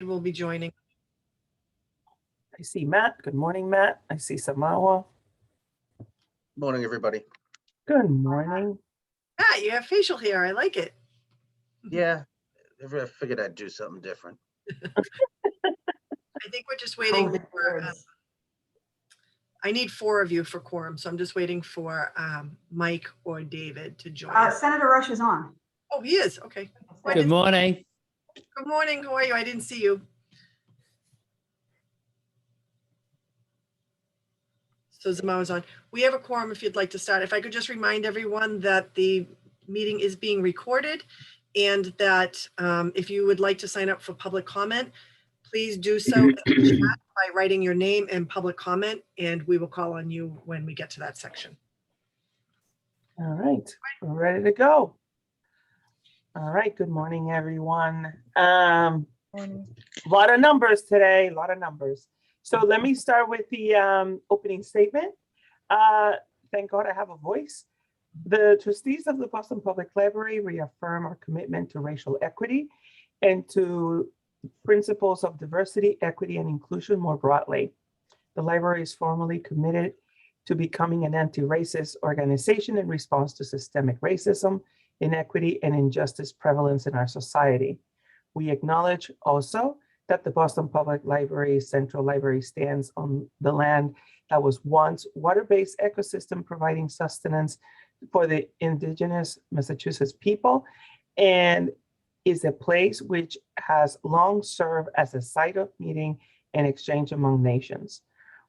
will be joining. I see Matt. Good morning, Matt. I see Samawa. Morning, everybody. Good morning. Ah, you have facial hair. I like it. Yeah, I figured I'd do something different. I think we're just waiting COVID for, birds. I need 4 of you for quorum, so I'm just waiting for Mike or David to join us. Senator Rush is on. Oh, he is. Okay. Good morning. Good morning. How are you? I didn't see you. So Zamawa's on. We have a quorum if you'd like to start. If I could just remind everyone that the meeting is being recorded and that if you would like to sign up for public comment, please do so in the chat by writing your name and public comment, and we will call on you when we get to that section. All right, we're ready to go. All right, good morning, everyone. A lot of numbers today, a lot of numbers. So let me start with the opening statement. Thank God I have a voice. The trustees of the Boston Public Library reaffirm our commitment to racial equity and to principles of diversity, equity, and inclusion more broadly. The library is formally committed to becoming an anti-racist organization in response to systemic racism, inequity, and injustice prevalence in our society. We acknowledge also that the Boston Public Library Central Library stands on the land that was once water-based ecosystem providing sustenance for the indigenous Massachusetts people and is a place which has long served as a site of meeting and exchange among nations.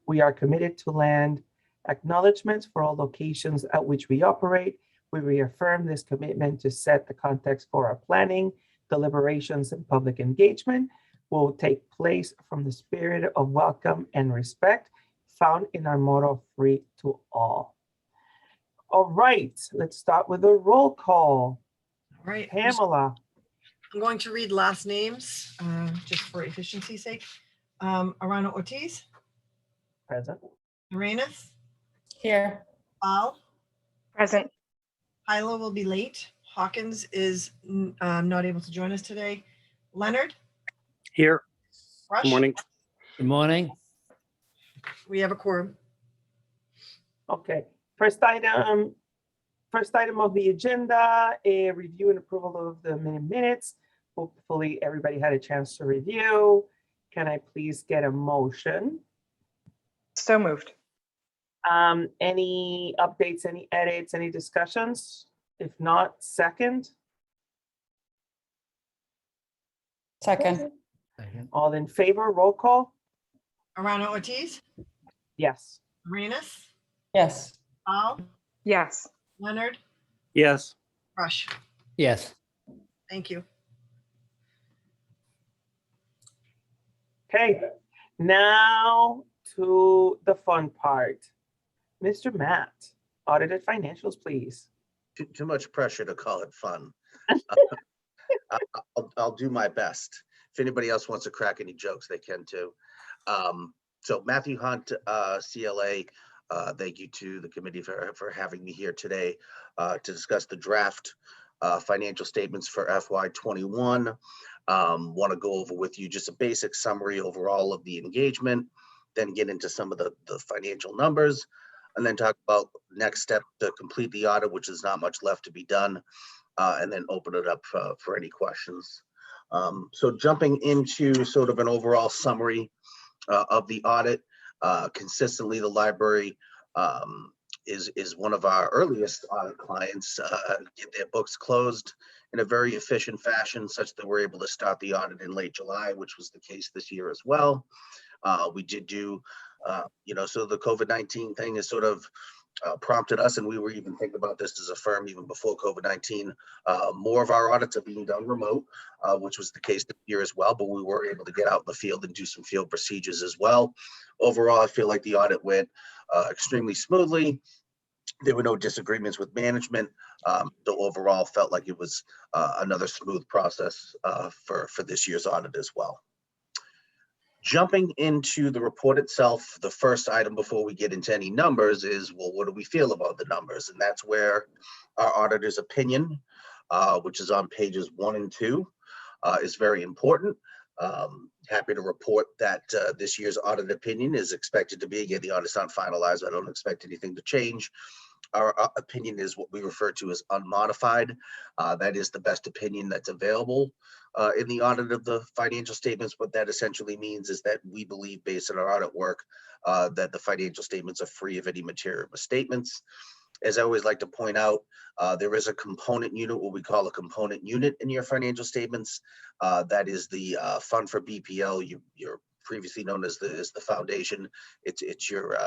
We are committed to land acknowledgements for all locations at which we operate. We reaffirm this commitment to set the context for our planning, deliberations, and public engagement will take place from the spirit of welcome and respect found in our motto, free to all. All right, let's start with a roll call. All right. Pamela. I'm going to read last names just for efficiency's sake. Arana Ortiz, Present. Arenas, Here. Al, Present. Hyla will be late. Hawkins is not able to join us today. Leonard, Here. Rush, Good morning. Good morning. we have a quorum. Okay, first item of the agenda, a review and approval of the minutes. Hopefully everybody had a chance to review. Can I please get a motion? So moved. Any updates, any edits, any discussions? If not, second. Second. All in favor, roll call? Arana Ortiz, Yes. Arenas, Yes. Al, Yes. Leonard, Yes. Rush. Yes. Thank you. Okay, now to the fun part. Mr. Matt, audited financials, please. Too much pressure to call it fun. I'll do my best. If anybody else wants to crack any jokes, they can too. So Matthew Hunt, CLA, thank you to the committee for having me here today to discuss the draft financial statements for FY21. Want to go over with you just a basic summary overall of the engagement, then get into some of the financial numbers, and then talk about next step to complete the audit, which is not much left to be done, and then open it up for any questions. So jumping into sort of an overall summary of the audit, consistently the library is one of our earliest audit clients, get their books closed in a very efficient fashion such that we're able to start the audit in late July, which was the case this year as well. We did do, so the COVID-19 thing has sort of prompted us, and we were even thinking about this as a firm even before COVID-19. More of our audits are being done remote, which was the case this year as well, but we were able to get out in the field and do some field procedures as well. Overall, I feel like the audit went extremely smoothly. There were no disagreements with management. So overall felt like it was another smooth process for this year's audit as well. Jumping into the report itself, the first item before we get into any numbers is, well, what do we feel about the numbers? And that's where our auditor's opinion, which is on pages 1 and 2, is very important. Happy to report that this year's audit opinion is expected to be, again, the audit's not finalized. I don't expect anything to change. Our opinion is what we refer to as unmodified. That is the best opinion that's available in the audit of the financial statements. What that essentially means is that we believe, based on our audit work, that the financial statements are free of any material misstatements. As I always like to point out, there is a component unit, what we call a component unit in your financial statements. That is the fund for BPL. You're previously known as the foundation. It's your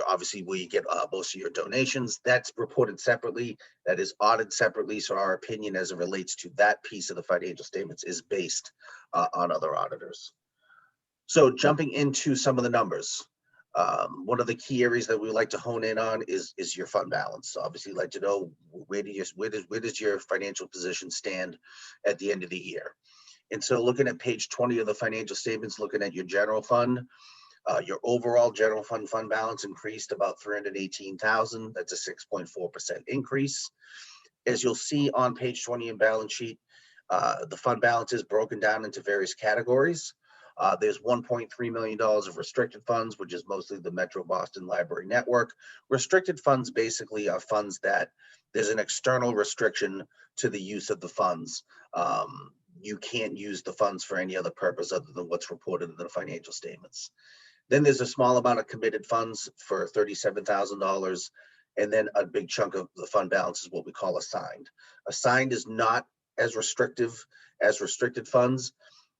obviously where you get most of your donations. That's reported separately. That is audited separately. So our opinion as it relates to that piece of the financial statements is based on other auditors. So jumping into some of the numbers. One of the key areas that we like to hone in on is your fund balance. Obviously, like to know where does your financial position stand at the end of the year. And so looking at page 20 of the financial statements, looking at your general fund, your overall general fund balance increased about 318,000. That's a 6.4% increase. As you'll see on page 20 in balance sheet, the fund balance is broken down into various categories. There's $1.3 million of restricted funds, which is mostly the Metro Boston Library Network. Restricted funds basically are funds that there's an external restriction to the use of the funds. You can't use the funds for any other purpose other than what's reported in the financial statements. Then there's a small amount of committed funds for $37,000. And then a big chunk of the fund balance is what we call assigned. Assigned is not as restrictive as restricted funds.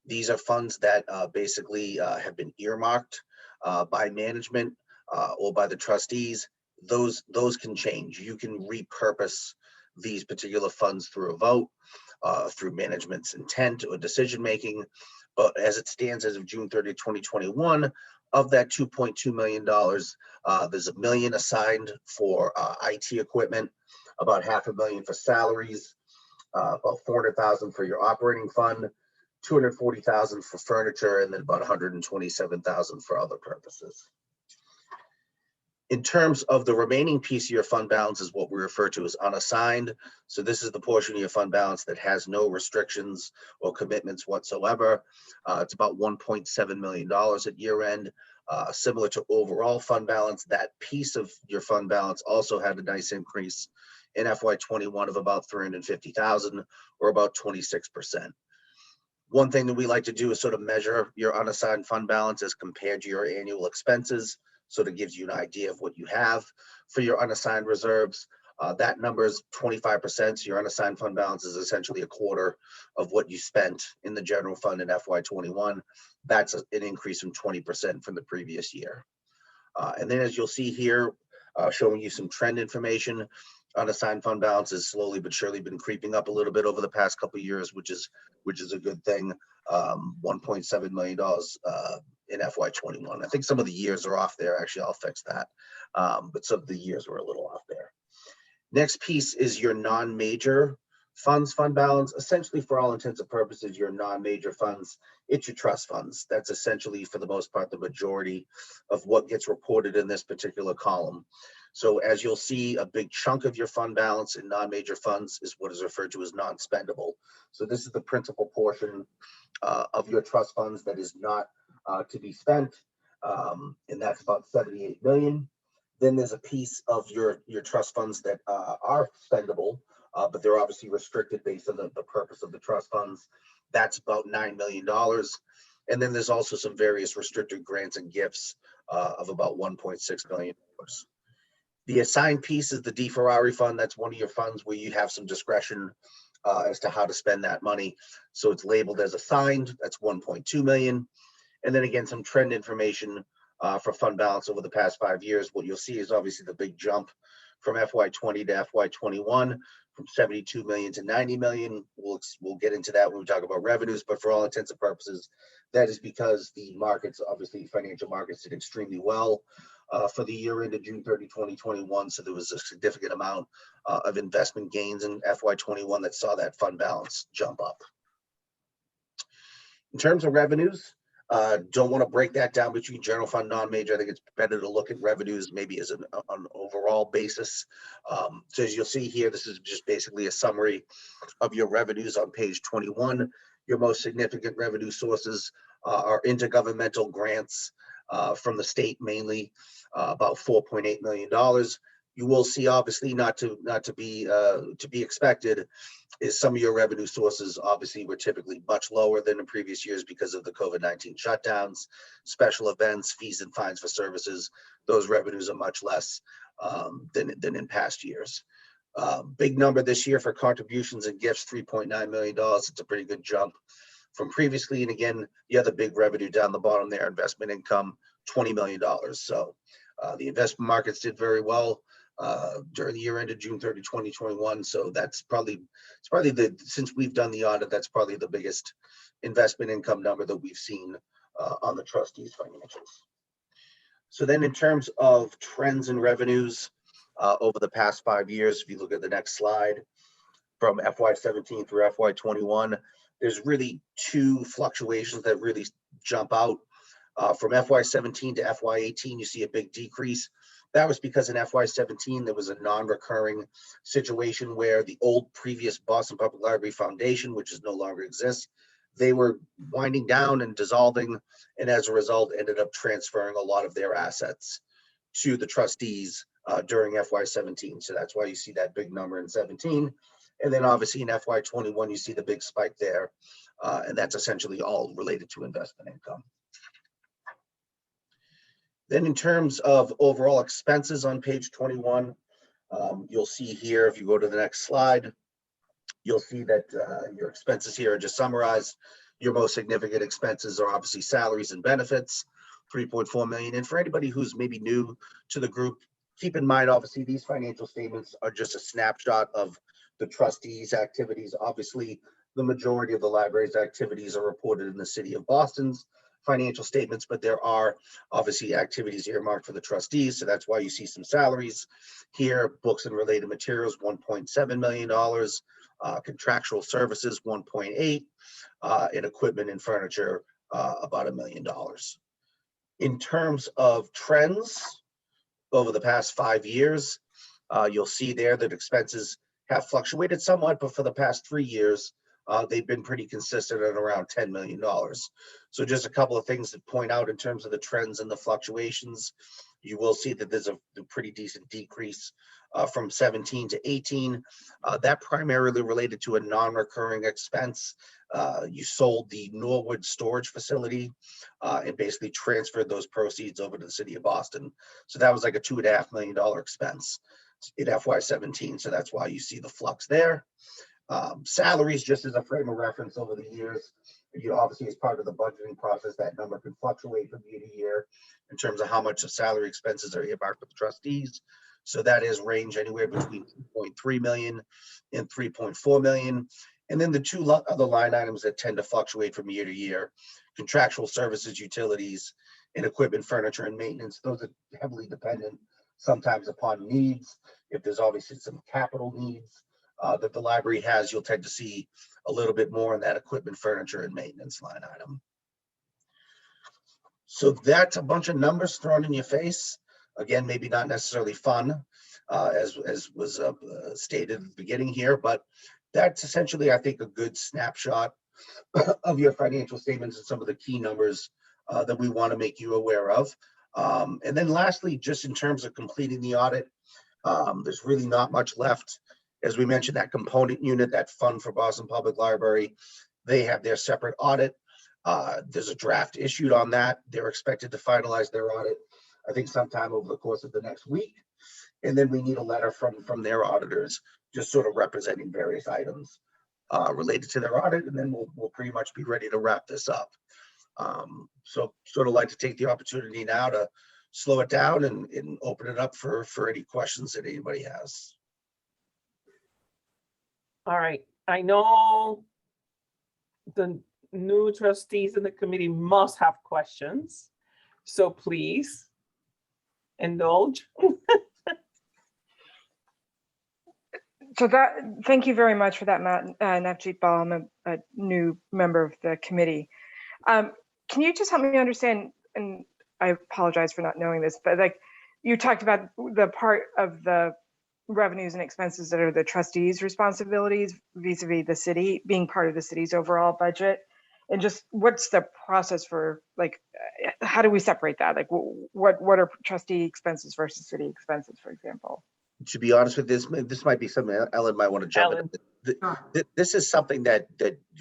These are funds that basically have been earmarked by management or by the trustees. Those can change. You can repurpose these particular funds through a vote, through management's intent or decision-making. But as it stands as of June 30, 2021, of that $2.2 million, there's $1 million assigned for IT equipment, about $500,000 for salaries, about $400,000 for your operating fund, $240,000 for furniture, and then about $127,000 for other purposes. In terms of the remaining piece of your fund balance is what we refer to as unassigned. So this is the portion of your fund balance that has no restrictions or commitments whatsoever. It's about $1.7 million at year end. Similar to overall fund balance, that piece of your fund balance also had a nice increase in FY21 of about $350,000 or about 26%. One thing that we like to do is sort of measure your unassigned fund balance as compared to your annual expenses. Sort of gives you an idea of what you have for your unassigned reserves. That number is 25%. So your unassigned fund balance is essentially a quarter of what you spent in the general fund in FY21. That's an increase from 20% from the previous year. And then as you'll see here, showing you some trend information, unassigned fund balance has slowly but surely been creeping up a little bit over the past couple of years, which is a good thing. $1.7 million in FY21. I think some of the years are off there. Actually, I'll fix that. But some of the years were a little off there. Next piece is your non-major funds fund balance. Essentially, for all intents and purposes, your non-major funds, it's your trust funds. That's essentially, for the most part, the majority of what gets reported in this particular column. So as you'll see, a big chunk of your fund balance in non-major funds is what is referred to as non-spendable. So this is the principal portion of your trust funds that is not to be spent, and that's about $78 million. Then there's a piece of your trust funds that are spendable, but they're obviously restricted based on the purpose of the trust funds. That's about $9 million. And then there's also some various restricted grants and gifts of about $1.6 million. The assigned piece is the D Ferrari fund. That's one of your funds where you have some discretion as to how to spend that money. So it's labeled as assigned. That's $1.2 million. And then again, some trend information for fund balance over the past 5 years. What you'll see is obviously the big jump from FY20 to FY21, from 72 million to 90 million. We'll get into that when we talk about revenues, but for all intents and purposes, that is because the markets, obviously financial markets, did extremely well for the year ended June 30, 2021. So there was a significant amount of investment gains in FY21 that saw that fund balance jump up. In terms of revenues, don't want to break that down between general fund, non-major. I think it's better to look at revenues maybe as an overall basis. So as you'll see here, this is just basically a summary of your revenues on page 21. Your most significant revenue sources are intergovernmental grants from the state mainly, about $4.8 million. You will see, obviously, not to be expected, is some of your revenue sources obviously were typically much lower than in previous years because of the COVID-19 shutdowns, special events, fees and fines for services. Those revenues are much less than in past years. Big number this year for contributions and gifts, $3.9 million. It's a pretty good jump from previously. And again, the other big revenue down the bottom there, investment income, $20 million. So the investment markets did very well during the year ended June 30, 2021. So it's probably since we've done the audit, that's probably the biggest investment income number that we've seen on the trustees' financials. So then in terms of trends and revenues over the past 5 years, if you look at the next slide, from FY17 through FY21, there's really two fluctuations that really jump out. From FY17 to FY18, you see a big decrease. That was because in FY17, there was a non-recurring situation where the old previous Boston Public Library Foundation, which is no longer exists, they were winding down and dissolving, and as a result, ended up transferring a lot of their assets to the trustees during FY17. So that's why you see that big number in 17. And then obviously in FY21, you see the big spike there. And that's essentially all related to investment income. Then in terms of overall expenses on page 21, you'll see here, if you go to the next slide, you'll see that your expenses here are just summarized. Your most significant expenses are obviously salaries and benefits, $3.4 million. And for anybody who's maybe new to the group, keep in mind, obviously, these financial statements are just a snapshot of the trustees' activities. Obviously, the majority of the library's activities are reported in the city of Boston's financial statements, but there are obviously activities earmarked for the trustees. So that's why you see some salaries here, books and related materials, $1.7 million, contractual services, 1.8, and equipment and furniture, about $1 million. In terms of trends over the past 5 years, you'll see there that expenses have fluctuated somewhat, but for the past 3 years, they've been pretty consistent at around $10 million. So just a couple of things to point out in terms of the trends and the fluctuations. You will see that there's a pretty decent decrease from 17 to 18. That primarily related to a non-recurring expense. You sold the Norwood storage facility and basically transferred those proceeds over to the city of Boston. So that was like a $2.5 million expense in FY17. So that's why you see the flux there. Salaries, just as a frame of reference over the years, obviously as part of the budgeting process, that number can fluctuate from year to year in terms of how much the salary expenses are earmarked for the trustees. So that is range anywhere between 2.3 million and 3.4 million. And then the two other line items that tend to fluctuate from year to year, contractual services, utilities, and equipment, furniture, and maintenance. Those are heavily dependent sometimes upon needs. If there's obviously some capital needs that the library has, you'll tend to see a little bit more in that equipment, furniture, and maintenance line item. So that's a bunch of numbers thrown in your face. Again, maybe not necessarily fun, as was stated at the beginning here, but that's essentially, I think, a good snapshot of your financial statements and some of the key numbers that we want to make you aware of. And then lastly, just in terms of completing the audit, there's really not much left. As we mentioned, that component unit, that fund for Boston Public Library, they have their separate audit. There's a draft issued on that. They're expected to finalize their audit, I think, sometime over the course of the next week. And then we need a letter from their auditors, just sort of representing various items related to their audit. And then we'll pretty much be ready to wrap this up. So sort of like to take the opportunity now to slow it down and open it up for any questions that anybody has. All right, I know the new trustees in the committee must have questions, so please indulge. So thank you very much for that, Matt. Navjeet Bal, I'm a new member of the committee. Can you just help me understand, and I apologize for not knowing this, but like you talked about the part of the revenues and expenses that are the trustees' responsibilities vis-a-vis the city, being part of the city's overall budget? And just what's the process for, like, how do we separate that? Like, what are trustee expenses versus city expenses, for example? To be honest with this, this might be something Ellen might want to jump Ellen. in. This is something that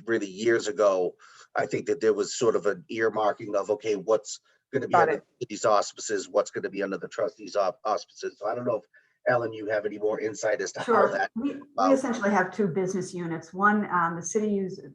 really years ago, I think that there was sort of an earmarking of, okay, what's going to be Got under these auspices, what's going to be under the trustees auspices. So I don't know if Ellen, you have any more insight as to how Sure. that. We essentially have two business units. One, the city uses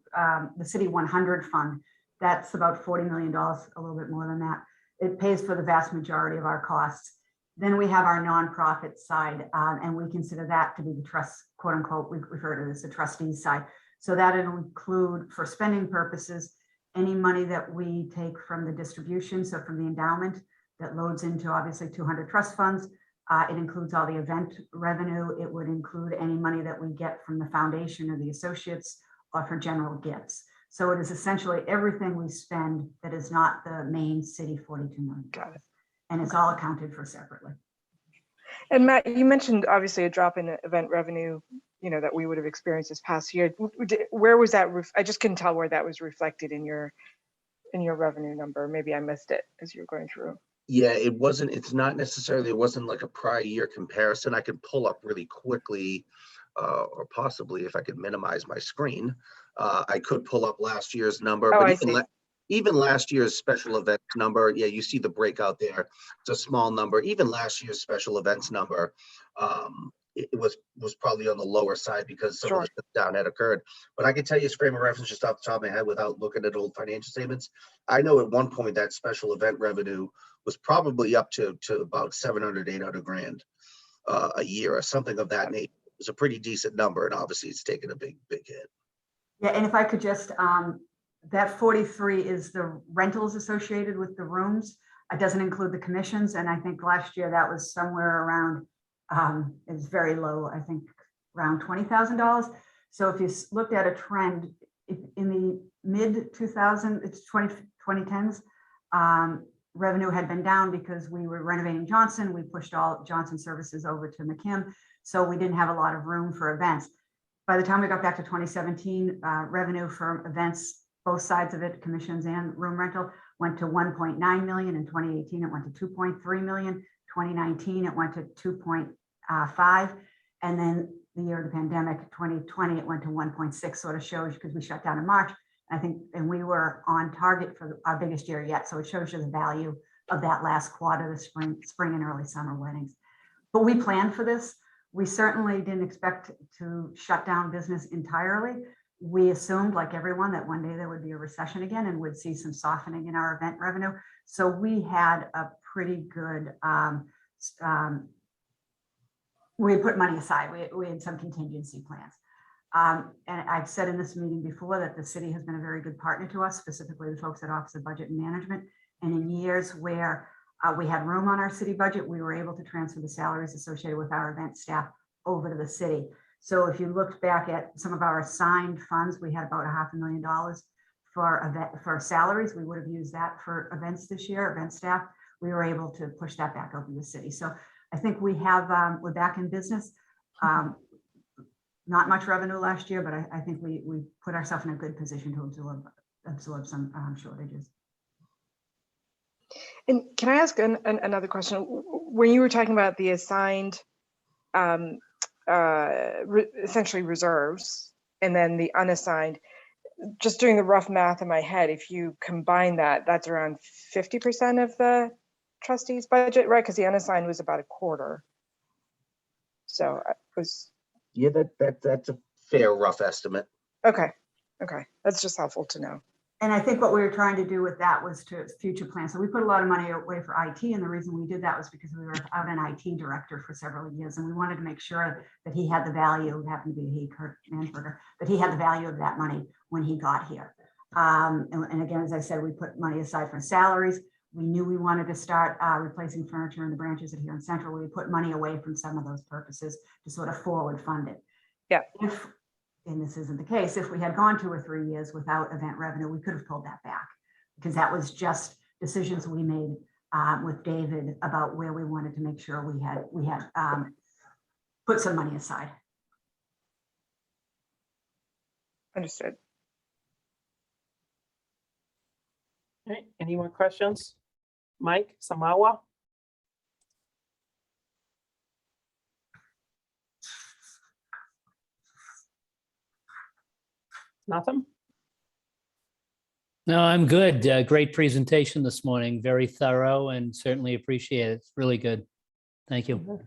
the City 100 Fund. That's about $40 million, a little bit more than that. It pays for the vast majority of our costs. Then we have our nonprofit side, and we consider that to be the trust, quote unquote, we refer to it as the trustees side. So that it'll include, for spending purposes, any money that we take from the distribution, so from the endowment that loads into obviously 200 trust funds. It includes all the event revenue. It would include any money that we get from the foundation or the associates or for general gifts. So it is essentially everything we spend that is not the main city $42 million. Got it. And it's all accounted for separately. And Matt, you mentioned obviously a drop in event revenue, that we would have experienced this past year. Where was that? I just couldn't tell where that was reflected in your revenue number. Maybe I missed it as you were going through. Yeah, it's not necessarily, it wasn't like a prior year comparison. I could pull up really quickly, or possibly if I could minimize my screen, I could pull up last year's number. Oh, But I see. even last year's special events number, yeah, you see the breakout there. It's a small number. Even last year's special events number, it was probably on the lower side because some of the shutdown had occurred. But I can tell you as frame of reference just off the top of my head without looking at old financial statements. I know at one point that special event revenue was probably up to about 700, 800 grand a year or something of that nature. It was a pretty decent number, and obviously it's taken a big hit. Yeah, and if I could just, that 43 is the rentals associated with the rooms. It doesn't include the commissions. And I think last year that was somewhere around, it was very low, I think around $20,000. So if you looked at a trend in the mid 2010s, revenue had been down because we were renovating Johnson. We pushed all Johnson services over to McKim. So we didn't have a lot of room for events. By the time we got back to 2017, revenue for events, both sides of it, commissions and room rental, went to 1.9 million. In 2018, it went to 2.3 million. 2019, it went to 2.5. And then the year of the pandemic, 2020, it went to 1.6, sort of shows because we shut down in March. I think, and we were on target for our biggest year yet. So it shows you the value of that last quarter, the spring and early summer weddings. But we planned for this. We certainly didn't expect to shut down business entirely. We assumed, like everyone, that one day there would be a recession again and would see some softening in our event revenue. So we had a pretty good, we had put money aside. We had some contingency plans. And I've said in this meeting before that the city has been a very good partner to us, specifically the folks at Office of Budget and Management. And in years where we had room on our city budget, we were able to transfer the salaries associated with our event staff over to the city. So if you looked back at some of our assigned funds, we had about $500,000 for salaries. We would have used that for events this year, event staff. We were able to push that back over to the city. So I think we have, we're back in business. Not much revenue last year, but I think we put ourselves in a good position to absorb some shortages. And can I ask another question? When you were talking about the assigned, essentially reserves, and then the unassigned, just doing the rough math in my head, if you combine that, that's around 50% of the trustees' budget, right? Because the unassigned was about a quarter. So it was. Yeah, that's a fair rough estimate. Okay, that's just helpful to know. And I think what we were trying to do with that was to future plan. So we put a lot of money away for IT. And the reason we did that was because we were out an IT director for several years. And we wanted to make sure that he had the value, it happened to be he, Kurt Mansberger, that he had the value of that money when he got here. And again, as I said, we put money aside for salaries. We knew we wanted to start replacing furniture in the branches at here in Central. We put money away from some of those purposes to sort of forward fund it. Yeah. And this isn't the case, if we had gone 2 or 3 years without event revenue, we could have pulled that back because that was just decisions we made with David about where we wanted to make sure we had put some money aside. Understood. Okay, any more questions? Mike, Samawa? Nothing? No, I'm good. Great presentation this morning. Very thorough and certainly appreciate it. It's really good. Thank you.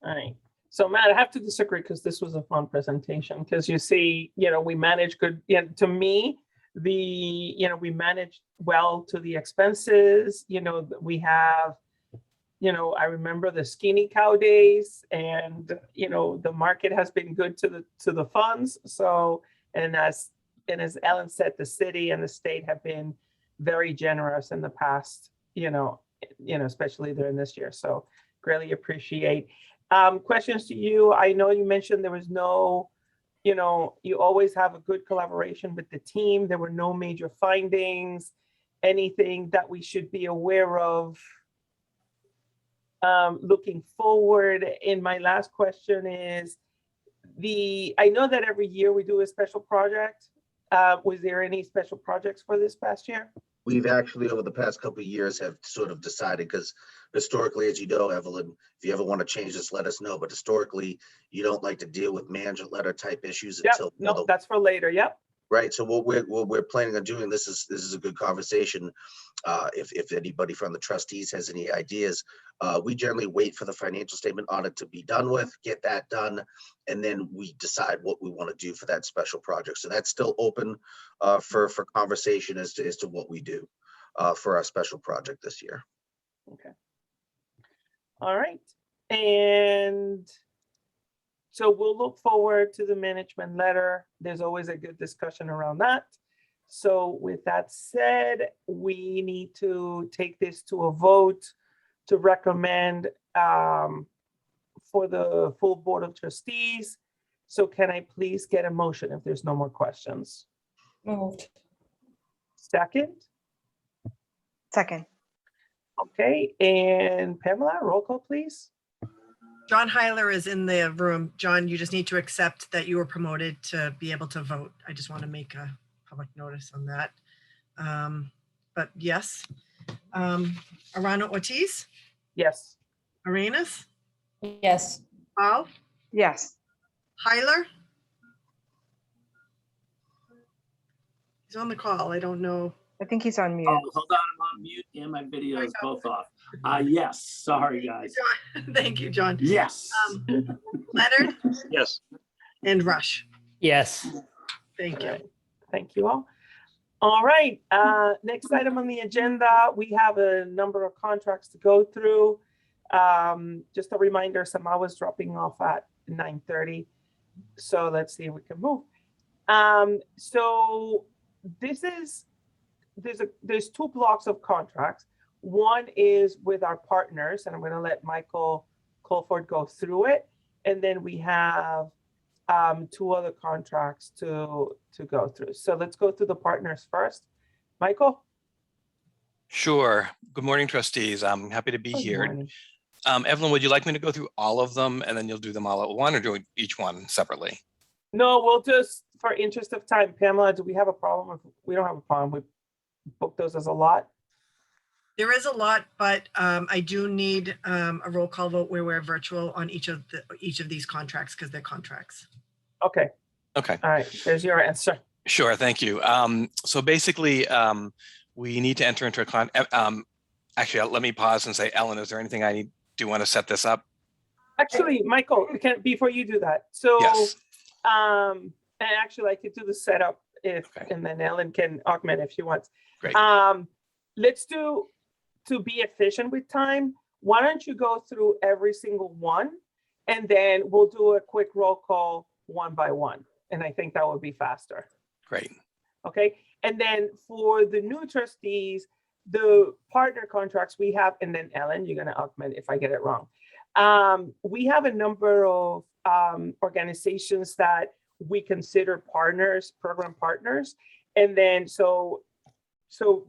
All right. So Matt, I have to disagree because this was a fun presentation because you see, we manage good, to me, we manage well to the expenses, we have, I remember the skinny cow days and, the market has been good to the funds. So, and as Ellen said, the city and the state have been very generous in the past, especially during this year. So greatly appreciate. Questions to you. I know you mentioned there was no, you always have a good collaboration with the team. There were no major findings, anything that we should be aware of looking forward. And my last question is I know that every year we do a special project. Was there any special projects for this past year? We've actually, over the past couple of years, have sort of decided, because historically, as you know, Evelyn, if you ever want to change this, let us know. But historically, you don't like to deal with management letter type issues Yep, until no, that's for later. Yep. right. So what we're planning on doing, this is a good conversation. If anybody from the trustees has any ideas, we generally wait for the financial statement audit to be done with, get that done, and then we decide what we want to do for that special project. So that's still open for conversation as to what we do for our special project this year. Okay. All right. And so we'll look forward to the management letter. There's always a good discussion around that. So with that said, we need to take this to a vote to recommend for the full Board of Trustees. So can I please get a motion if there's no more questions? Moved. Second? Second. Okay, and Pamela, roll call, please. John Heiler is in the room. John, you just need to accept that you were promoted to be able to vote. I just want to make a public notice on that. But yes. Arana Ortiz, Yes. Arenas, Yes. Paul, Yes. Heiler. He's on the call. I don't know. I think he's on mute. Oh, hold on, I'm on mute and my video is both off. Yes, sorry, guys. Thank you, John. Yes. Leonard Yes. and Rush. Yes. Thank you. Right. Thank you all. All right, next item on the agenda, we have a number of contracts to go through. Just a reminder, Sama is dropping off at 9:30. So let's see if we can move. So there's two blocks of contracts. One is with our partners, and I'm going to let Michael Colford go through it. And then we have two other contracts to go through. So let's go through the partners first. Michael? Sure. Good morning, trustees. I'm happy to be Good here. morning. Evelyn, would you like me to go through all of them and then you'll do them all at one, or do each one separately? No, we'll just, for interest of time, Pamela, do we have a problem? We don't have a problem. We book those as a lot. There is a lot, but I do need a roll call vote where we're virtual on each of these contracts because they're contracts. Okay. Okay. All right. There's your answer. Sure. Thank you. So basically, we need to enter into a actually, let me pause and say, Ellen, is there anything I do want to set this up? Actually, Michael, before you do that. So, Yes. and actually I could do the setup Okay. and then Ellen can augment if she wants. Great. Let's do, to be efficient with time, why don't you go through every single one and then we'll do a quick roll call one by one. And I think that would be faster. Great. Okay. And then for the new trustees, the partner contracts we have, and then Ellen, you're going to augment if I get it wrong. We have a number of organizations that we consider partners, program partners. And then so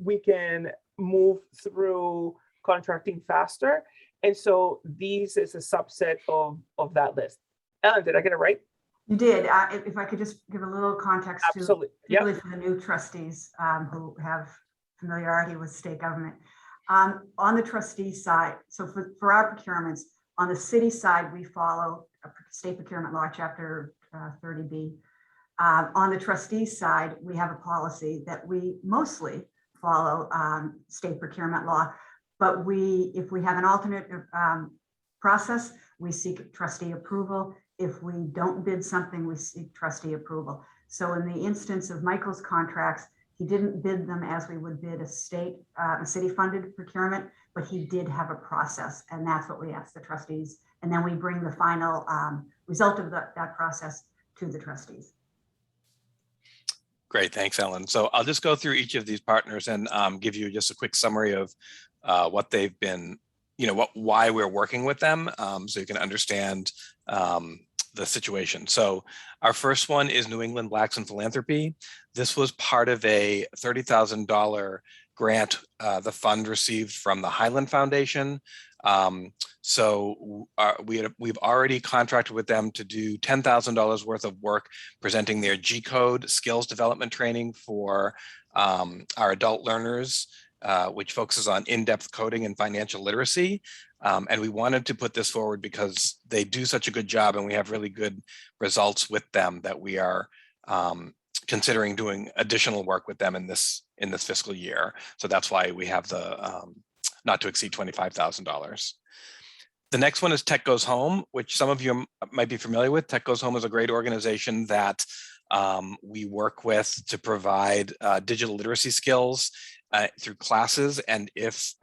we can move through contracting faster. And so these is a subset of that list. Ellen, did I get it right? You did. If I could just give a little context to, Absolutely. Yep. particularly for the new trustees who have familiarity with state government. On the trustee side, so for our procurements, on the city side, we follow a state procurement law, chapter 30B. On the trustee side, we have a policy that we mostly follow state procurement law, but if we have an alternate process, we seek trustee approval. If we don't bid something, we seek trustee approval. So in the instance of Michael's contracts, he didn't bid them as we would bid a city-funded procurement, but he did have a process, and that's what we ask the trustees. And then we bring the final result of that process to the trustees. Great, thanks, Ellen. So I'll just go through each of these partners and give you just a quick summary of what they've been, why we're working with them, so you can understand the situation. So our first one is New England Blacks in Philanthropy. This was part of a $30,000 grant the fund received from the Highland Foundation. We've already contracted with them to do $10,000 worth of work presenting their G-code skills development training for our adult learners, which focuses on in-depth coding and financial literacy. And we wanted to put this forward because they do such a good job and we have really good results with them that we are considering doing additional work with them in this fiscal year. So that's why we have the not to exceed $25,000. The next one is Tech Goes Home, which some of you might be familiar with. Tech Goes Home is a great organization that we work with to provide digital literacy skills through classes. And if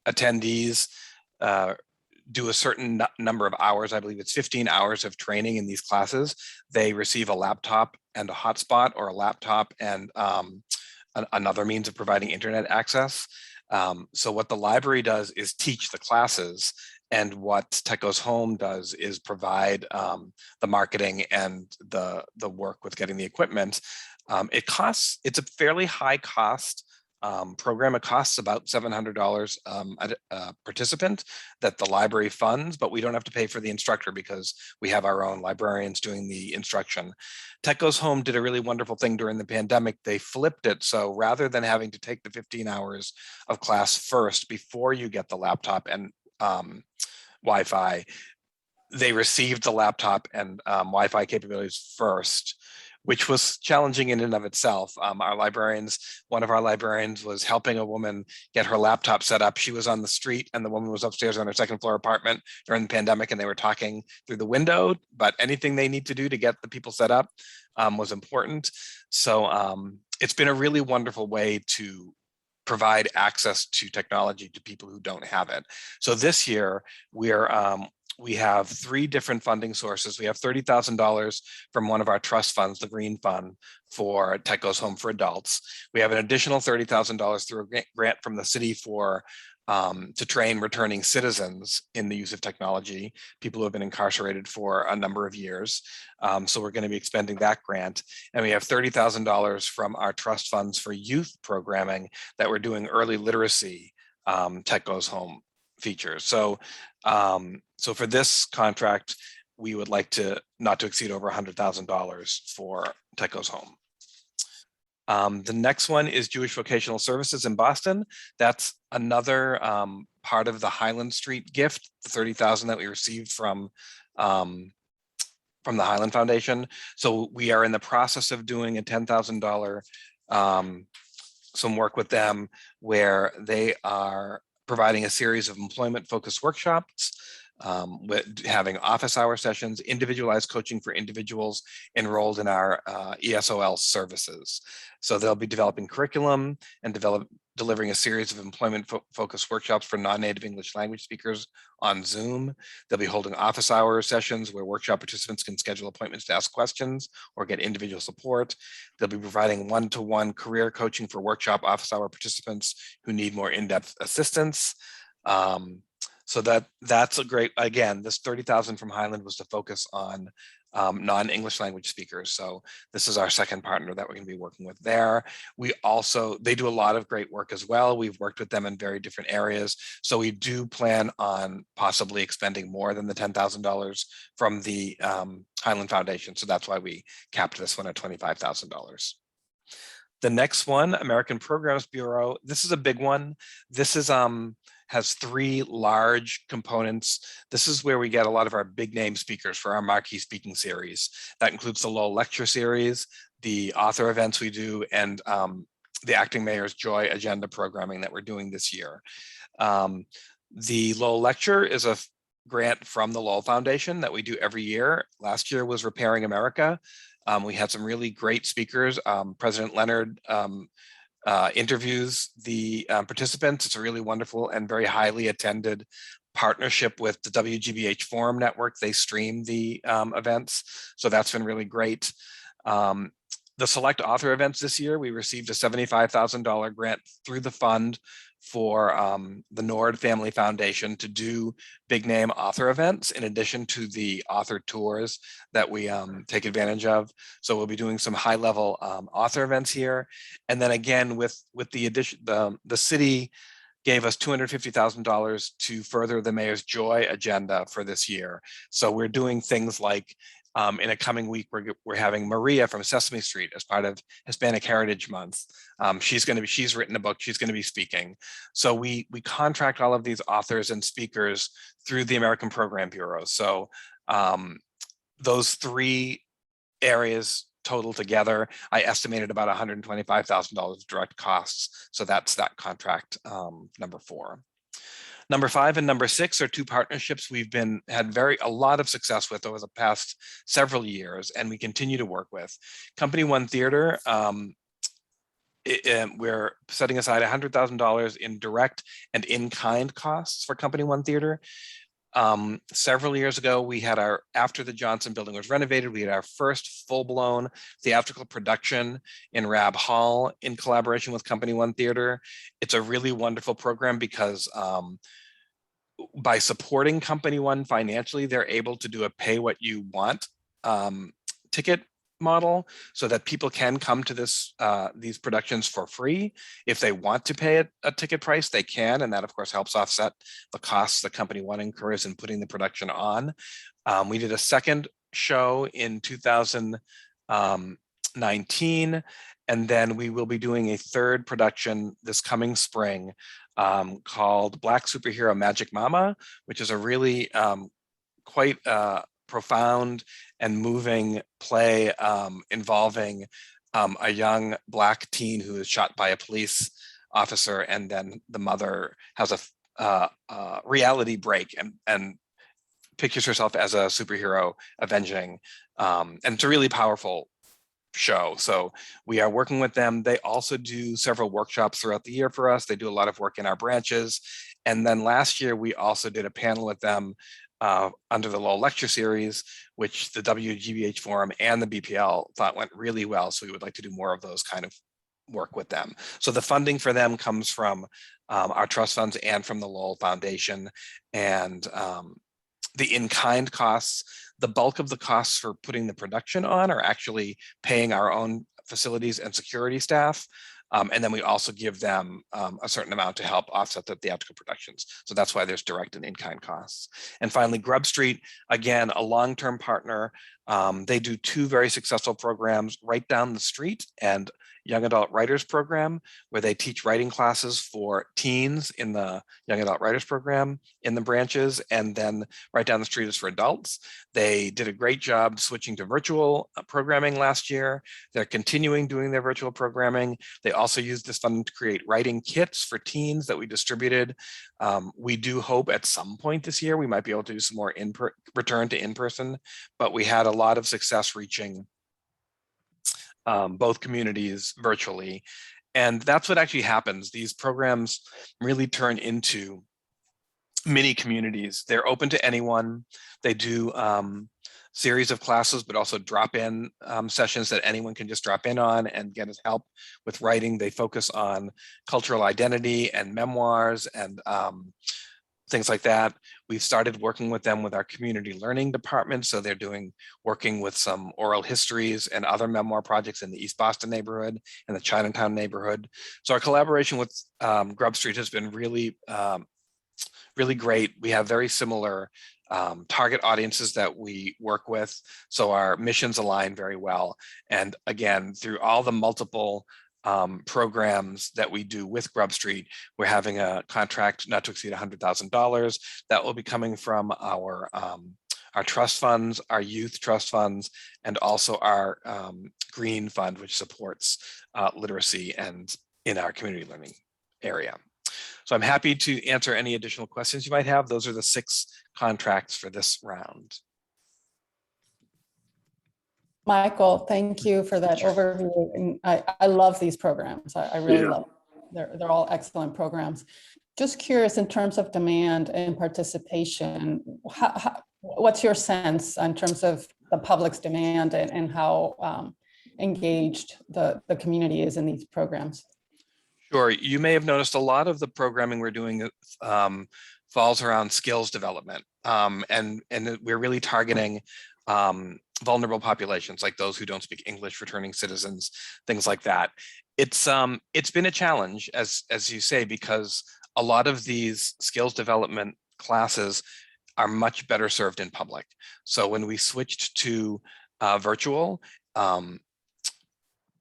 attendees do a certain number of hours, I believe it's 15 hours of training in these classes, they receive a laptop and a hotspot, or a laptop and another means of providing internet access. So what the library does is teach the classes, and what Tech Goes Home does is provide the marketing and the work with getting the equipment. It's a fairly high cost program. It costs about $700 a participant that the library funds, but we don't have to pay for the instructor because we have our own librarians doing the instruction. Tech Goes Home did a really wonderful thing during the pandemic. They flipped it. So rather than having to take the 15 hours of class first before you get the laptop and Wi-Fi, they received the laptop and Wi-Fi capabilities first, which was challenging in and of itself. One of our librarians was helping a woman get her laptop set up. She was on the street and the woman was upstairs on her second floor apartment during the pandemic, and they were talking through the window, but anything they need to do to get the people set up was important. So it's been a really wonderful way to provide access to technology to people who don't have it. So this year we have 3 different funding sources. We have $30,000 from one of our trust funds, the Green Fund, for Tech Goes Home for adults. We have an additional $30,000 through a grant from the city for to train returning citizens in the use of technology, people who have been incarcerated for a number of years. So we're going to be expending that grant. And we have $30,000 from our trust funds for youth programming that we're doing early literacy Tech Goes Home features. So for this contract, we would like to not to exceed over $100,000 for Tech Goes Home. The next one is Jewish Vocational Services in Boston. That's another part of the Highland Street gift, the $30,000 that we received from the Highland Foundation. So we are in the process of doing a $10,000 some work with them, where they are providing a series of employment-focused workshops, with having office hour sessions, individualized coaching for individuals enrolled in our ESOL services. So they'll be developing curriculum and delivering a series of employment-focused workshops for non-native English language speakers on Zoom. They'll be holding office hour sessions where workshop participants can schedule appointments to ask questions or get individual support. They'll be providing one-to-one career coaching for workshop office hour participants who need more in-depth assistance. So that's a great, again, this $30,000 from Highland was to focus on non-English language speakers. So this is our second partner that we're going to be working with there. They do a lot of great work as well. We've worked with them in very different areas. So we do plan on possibly expending more than the $10,000 from the Highland Foundation. So that's why we capped this one at $25,000. The next one, American Programs Bureau. This is a big one. This is has three large components. This is where we get a lot of our big name speakers for our marquee speaking series. That includes the Lowell Lecture Series, the author events we do, and the Acting Mayor's Joy Agenda programming that we're doing this year. The Lowell Lecture is a grant from the Lowell Foundation that we do every year. Last year was Repairing America. We had some really great speakers. President Leonard interviews the participants. It's a really wonderful and very highly attended partnership with the WGBH Forum Network. They stream the events, so that's been really great. The select author events this year, we received a $75,000 grant through the fund for the Nord Family Foundation to do big name author events in addition to the author tours that we take advantage of. So we'll be doing some high level author events here. And then again, with the addition, the city gave us $250,000 to further the Mayor's Joy agenda for this year. So we're doing things like in a coming week, we're having Maria from Sesame Street as part of Hispanic Heritage Month. She's written a book, she's going to be speaking. So we contract all of these authors and speakers through the American Program Bureau. So those three areas total together, I estimated about $125,000 direct costs. So that's that contract number 4. Number 5 and number 6 are two partnerships we've had a lot of success with over the past several years, and we continue to work with. Company One Theater, we're setting aside $100,000 in direct and in-kind costs for Company One Theater. Several years ago, we had after the Johnson building was renovated, we had our first full-blown theatrical production in Rab Hall in collaboration with Company One Theater. It's a really wonderful program because by supporting Company One financially, they're able to do a pay what you want ticket model so that people can come to these productions for free. If they want to pay a ticket price, they can, and that of course helps offset the costs that Company One incurs in putting the production on. We did a second show in 2019, and then we will be doing a third production this coming spring called Black Superhero Magic Mama, which is a really quite profound and moving play involving a young Black teen who is shot by a police officer, and then the mother has a reality break and pictures herself as a superhero avenging. And it's a really powerful show. So we are working with them. They also do several workshops throughout the year for us. They do a lot of work in our branches. And then last year, we also did a panel with them under the Lowell Lecture Series, which the WGBH Forum and the BPL thought went really well. So we would like to do more of those kind of work with them. So the funding for them comes from our trust funds and from the Lowell Foundation. And the in-kind costs, the bulk of the costs for putting the production on are actually paying our own facilities and security staff. And then we also give them a certain amount to help offset the theatrical productions. So that's why there's direct and in-kind costs. And finally, Grub Street, again, a long-term partner. They do 2 very successful programs right down the street, and Young Adult Writers Program, where they teach writing classes for teens in the Young Adult Writers Program in the branches, and then right down the street is for adults. They did a great job switching to virtual programming last year. They're continuing doing their virtual programming. They also used this funding to create writing kits for teens that we distributed. We do hope at some point this year we might be able to do some more return to in-person, but we had a lot of success reaching both communities virtually. And that's what actually happens. These programs really turn into mini communities. They're open to anyone. They do series of classes, but also drop-in sessions that anyone can just drop in on and get us help with writing. They focus on cultural identity and memoirs and things like that. We've started working with them with our community learning department. So they're working with some oral histories and other memoir projects in the East Boston neighborhood and the Chinatown neighborhood. So our collaboration with Grub Street has been really, really great. We have very similar target audiences that we work with. So our missions align very well. And again, through all the multiple programs that we do with Grub Street, we're having a contract not to exceed $100,000 that will be coming from our trust funds, our youth trust funds, and also our green fund, which supports literacy and in our community learning area. So I'm happy to answer any additional questions you might have. Those are the 6 contracts for this round. Michael, thank you for that overview. And I love these programs. I really love them. They're all excellent programs. Just curious in terms of demand and participation, what's your sense in terms of the public's demand and how engaged the community is in these programs? Sure. You may have noticed a lot of the programming we're doing falls around skills development. And we're really targeting vulnerable populations like those who don't speak English, returning citizens, things like that. It's been a challenge, as you say, because a lot of these skills development classes are much better served in public. So when we switched to virtual,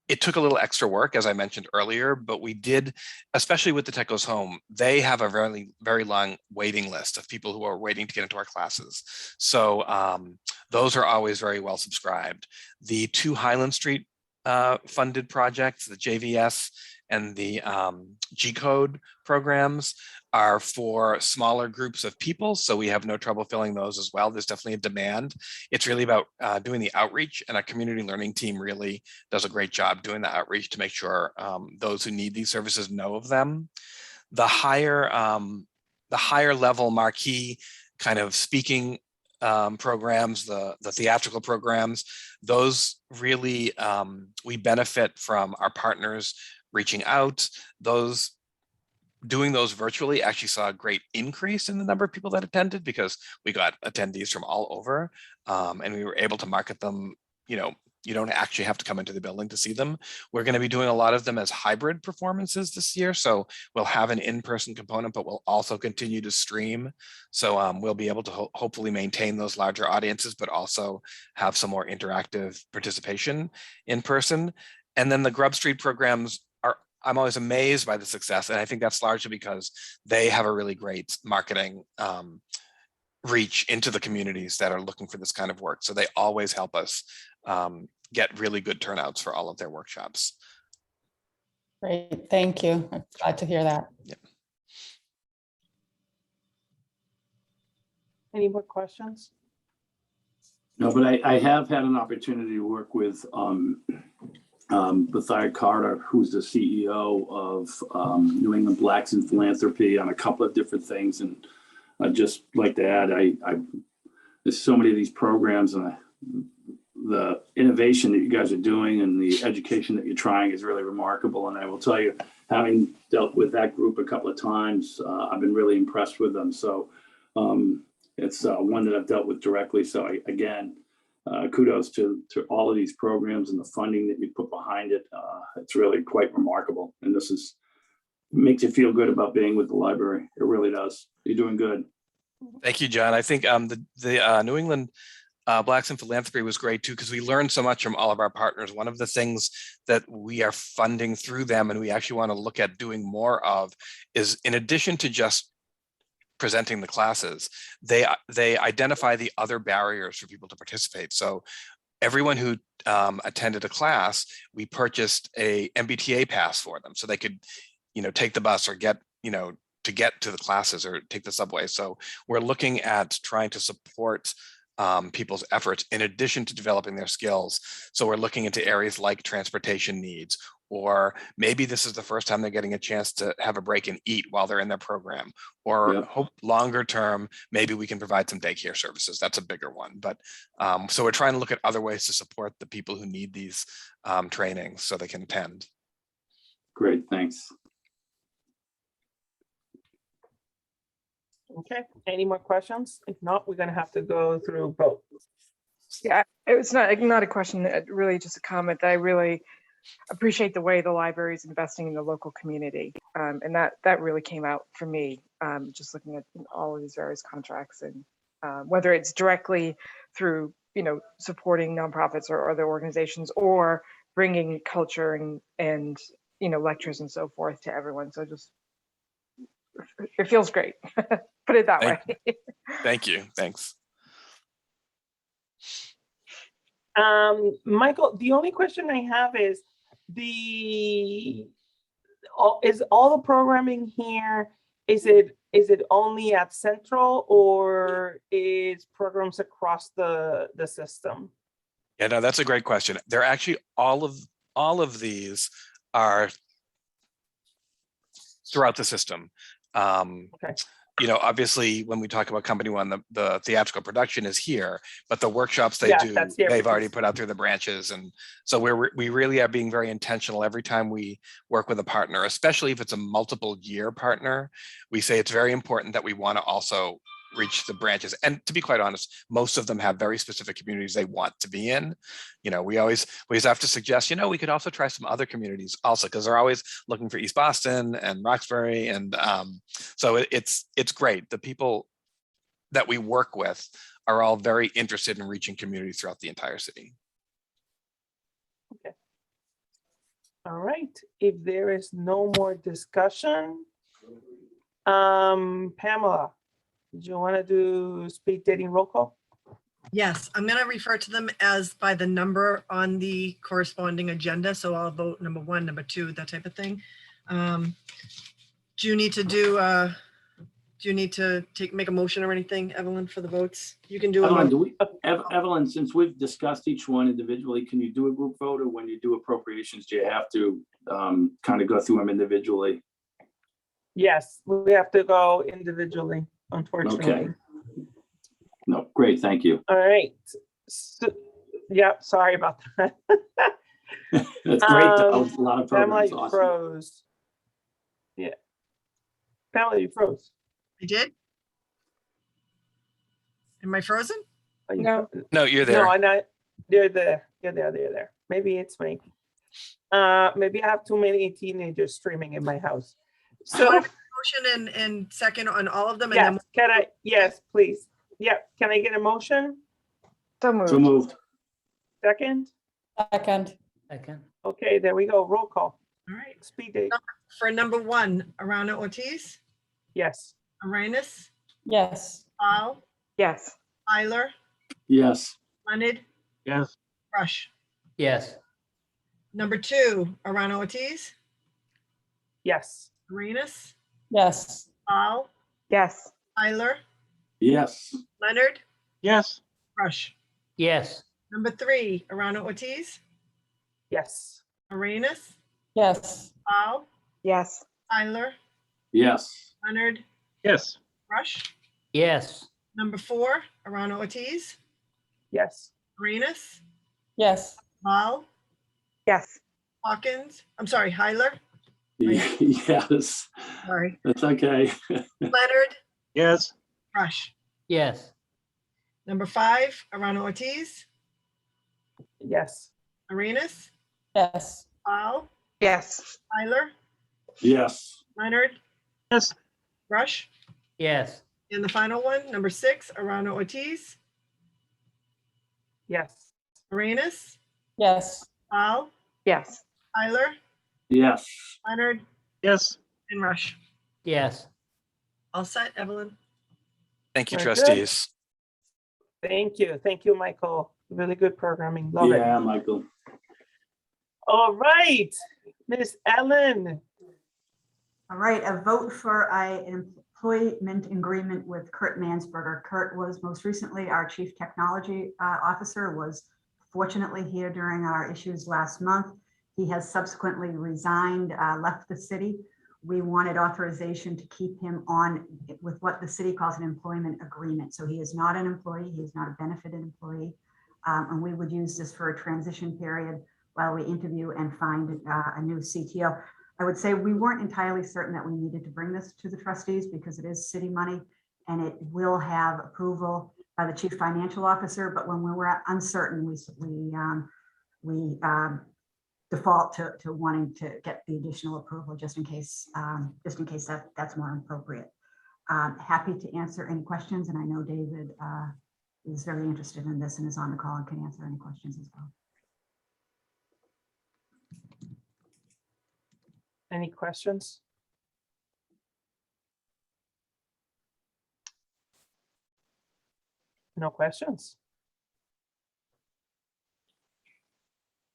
it took a little extra work, as I mentioned earlier, but we did, especially with the Tech Goes Home, they have a very, very long waiting list of people who are waiting to get into our classes. So those are always very well subscribed. The 2 Highland Street funded projects, the JVS and the G-Code programs, are for smaller groups of people. So we have no trouble filling those as well. There's definitely a demand. It's really about doing the outreach, and our community learning team really does a great job doing the outreach to make sure those who need these services know of them. The higher level marquee kind of speaking programs, the theatrical programs, those really, we benefit from our partners reaching out. Doing those virtually actually saw a great increase in the number of people that attended because we got attendees from all over, and we were able to market them. You don't actually have to come into the building to see them. We're going to be doing a lot of them as hybrid performances this year. So we'll have an in-person component, but we'll also continue to stream. So we'll be able to hopefully maintain those larger audiences, but also have some more interactive participation in person. And then the Grub Street programs, I'm always amazed by the success. And I think that's largely because they have a really great marketing reach into the communities that are looking for this kind of work. So they always help us get really good turnouts for all of their workshops. Great, thank you. I'm glad to hear that. Yep. Any more questions? No, but I have had an opportunity to work with Bethard Carter, who's the CEO of New England Blacks in Philanthropy, on a couple of different things. And I'd just like to add, there's so many of these programs, and the innovation that you guys are doing and the education that you're trying is really remarkable. And I will tell you, having dealt with that group a couple of times, I've been really impressed with them. So it's one that I've dealt with directly. So again, kudos to all of these programs and the funding that you put behind it. It's really quite remarkable. And this makes you feel good about being with the library. It really does. You're doing good. Thank you, John. I think the New England Blacks in Philanthropy was great too, because we learned so much from all of our partners. One of the things that we are funding through them, and we actually want to look at doing more of, is in addition to just presenting the classes, they identify the other barriers for people to participate. So everyone who attended a class, we purchased a MBTA pass for them so they could, take the bus or get, to get to the classes or take the subway. So we're looking at trying to support people's efforts in addition to developing their skills. So we're looking into areas like transportation needs, or maybe this is the first time they're getting a chance to have a break and eat while they're in their program, or hope longer term, maybe we can provide some daycare services. That's a bigger one. But so we're trying to look at other ways to support the people who need these trainings so they can attend. Great, thanks. Okay, any more questions? If not, we're gonna have to go through vote. Yeah, it's not a question, really just a comment that I really appreciate the way the library is investing in the local community. And that really came out for me, just looking at all of these various contracts, and whether it's directly through, supporting nonprofits or other organizations, or bringing culture and lectures and so forth to everyone. So just, it feels great. Put it that way. Thank you. Thanks. Michael, the only question I have is is all the programming here, is it only at Central, or is programs across the system? Yeah, no, that's a great question. They're actually all of these are throughout the system. Okay. Obviously, when we talk about Company One, the theatrical production is here, but the workshops they Yeah, do, that's here they've already because- put out through the branches. And so we really are being very intentional every time we work with a partner, especially if it's a multiple year partner. We say it's very important that we want to also reach the branches. And to be quite honest, most of them have very specific communities they want to be in. We always have to suggest, we could also try some other communities also, because they're always looking for East Boston and Roxbury. And so it's great. The people that we work with are all very interested in reaching communities throughout the entire city. Okay. All right, if there is no more discussion, Pamela, do you want to do speed dating roll call? Yes, I'm going to refer to them as by the number on the corresponding agenda. So I'll vote number 1, number 2, that type of thing. Do you need to make a motion or anything, Evelyn, for the votes? You can do a Evelyn, since we've discussed each one individually, can you do a group vote, or when you do appropriations, do you have to kind of go through them individually? Yes, we have to go individually, unfortunately. Okay. No, great, thank you. All right. So, yeah, sorry about that. That's great. A lot of Pamela, programs. you Awesome. froze. Yeah. Pamela, you froze. I did? Am I frozen? Are you No. No, you're there. No, I'm not. They're there. They're there. Maybe it's me. Maybe I have too many teenagers streaming in my house. So Motion and second on all of them. And yes, then can I? Yes, please. Yeah, can I get a motion? So moved. So moved. Second? Second, Okay, there we go. Roll call. all right. Speed date. For number 1, Arana Ortiz, Yes. Arenas, yes. Paul, Yes. Tyler, Yes. Leonard, Yes. Rush. Yes. Number 2, Arana Ortiz, Yes. Arenas, Yes. Paul, Yes. Tyler, Yes. Leonard, Yes. Rush. Yes. Number 3, Arana Ortiz, Yes. Arenas, Yes. Paul, Yes. Tyler, Yes. Leonard, Yes. Rush. Yes. Number 4, Arana Ortiz, Yes. Arenas, Yes. Paul, Yes. Hawkins, I'm sorry, Hyler, Yes. sorry, That's okay. Leonard, Yes. Rush. Yes. Number 5, Arana Ortiz, Yes. Arenas, Yes. Paul, Yes. Tyler, Yes. Leonard, Yes. Rush. Yes. And the final one, number 6, Arana Ortiz, Yes. Arenas, Yes. Paul, Yes. Tyler, Yes. Leonard, Yes. and Rush. Yes. All set, Evelyn? Thank you, Very good. trustees. Thank you. Thank you, Michael. Really good programming. Love it. Yeah, Michael. All right, Miss Ellen. All right, a vote for an employment agreement with Kurt Mansberger. Kurt was most recently our Chief Technology Officer, was fortunately here during our issues last month. He has subsequently resigned, left the city. We wanted authorization to keep him on with what the city calls an employment agreement. So he is not an employee, he is not a benefited employee. And we would use this for a transition period while we interview and find a new CTO. I would say we weren't entirely certain that we needed to bring this to the trustees because it is city money and it will have approval by the chief financial officer. But when we were uncertain, we default to wanting to get the additional approval just in case that's more appropriate. Happy to answer any questions, and I know David is very interested in this and is on the call and can answer any questions as well. Any questions? No questions?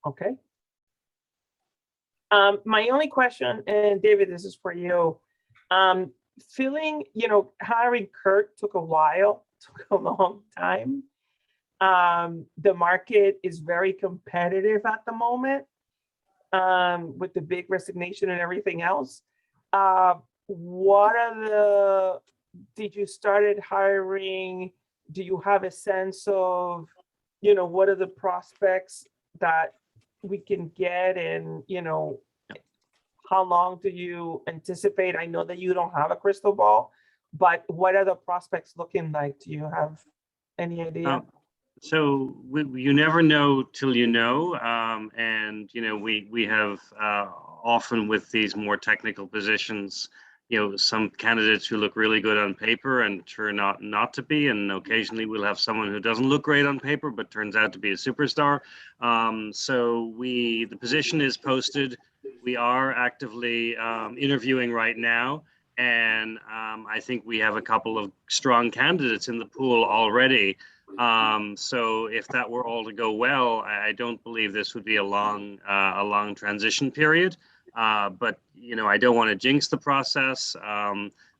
Okay. My only question, and David, this is for you. Hiring Kurt took a while, took a long time. The market is very competitive at the moment, with the big resignation and everything else. Did you started hiring? Do you have a sense of, what are the prospects that we can get, and, how long do you anticipate? I know that you don't have a crystal ball, but what are the prospects looking like? Do you have any idea? So you never know till you know, and we have often with these more technical positions, some candidates who look really good on paper and turn out not to be, and occasionally we'll have someone who doesn't look great on paper but turns out to be a superstar. So the position is posted. We are actively interviewing right now, and I think we have a couple of strong candidates in the pool already. So if that were all to go well, I don't believe this would be a long transition period. But I don't want to jinx the process.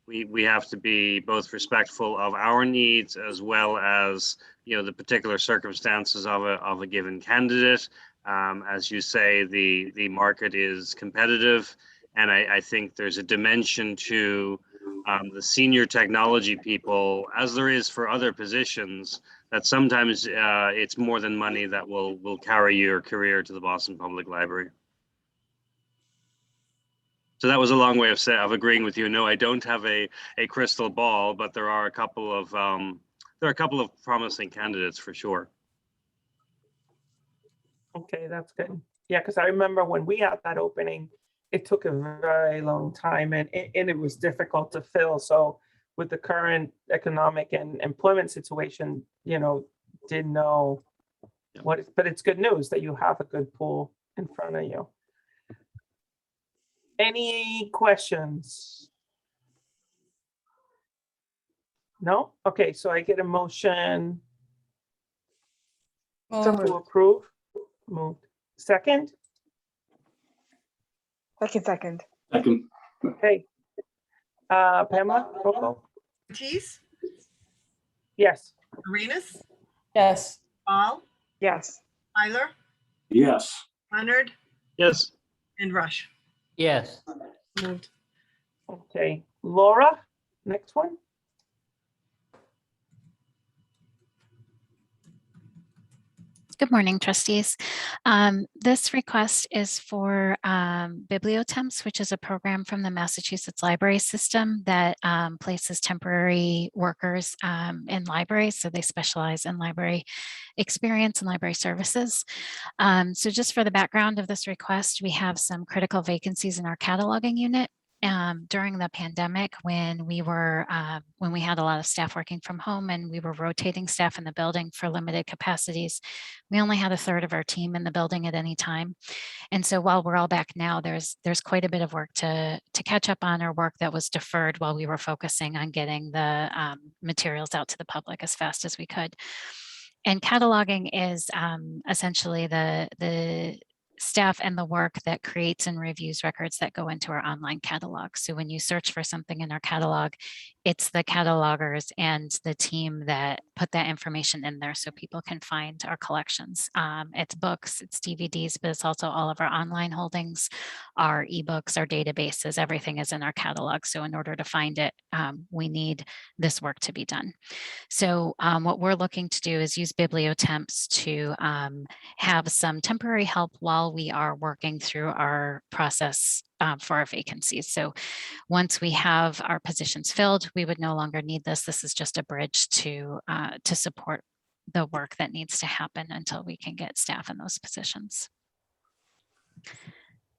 We have to be both respectful of our needs as well as the particular circumstances of a given candidate. As you say, the market is competitive, and I think there's a dimension to the senior technology people, as there is for other positions, that sometimes it's more than money that will carry your career to the Boston Public Library. So that was a long way of agreeing with you. No, I don't have a crystal ball, but there are a couple of promising candidates for sure. Okay, that's good. Yeah, because I remember when we had that opening, it took a very long time, and it was difficult to fill. So with the current economic and employment situation, didn't know but it's good news that you have a good pool in front of you. Any questions? No? Okay, so I get a motion So to moved. approve. Moved. Second? Second. Okay. Pamela, roll call. Ortiz, Yes. Arenas, Yes. Ball, Yes. Tyler, Yes. Leonard, Yes. and Rush. Yes. Moved. Okay. Laura, next one. Good morning, trustees. This request is for Bibliotemps, which is a program from the Massachusetts library system that places temporary workers in libraries. So they specialize in library experience and library services. So just for the background of this request, we have some critical vacancies in our cataloging unit. During the pandemic, when we had a lot of staff working from home and we were rotating staff in the building for limited capacities, we only had a third of our team in the building at any time. And so while we're all back now, there's quite a bit of work to catch up on, or work that was deferred while we were focusing on getting the materials out to the public as fast as we could. And cataloging is essentially the staff and the work that creates and reviews records that go into our online catalog. So when you search for something in our catalog, it's the catalogers and the team that put that information in there so people can find our collections. It's books, it's DVDs, but it's also all of our online holdings, our ebooks, our databases, everything is in our catalog. So in order to find it, we need this work to be done. So what we're looking to do is use Bibliotemps to have some temporary help while we are working through our process for our vacancies. So once we have our positions filled, we would no longer need this. This is just a bridge to support the work that needs to happen until we can get staff in those positions.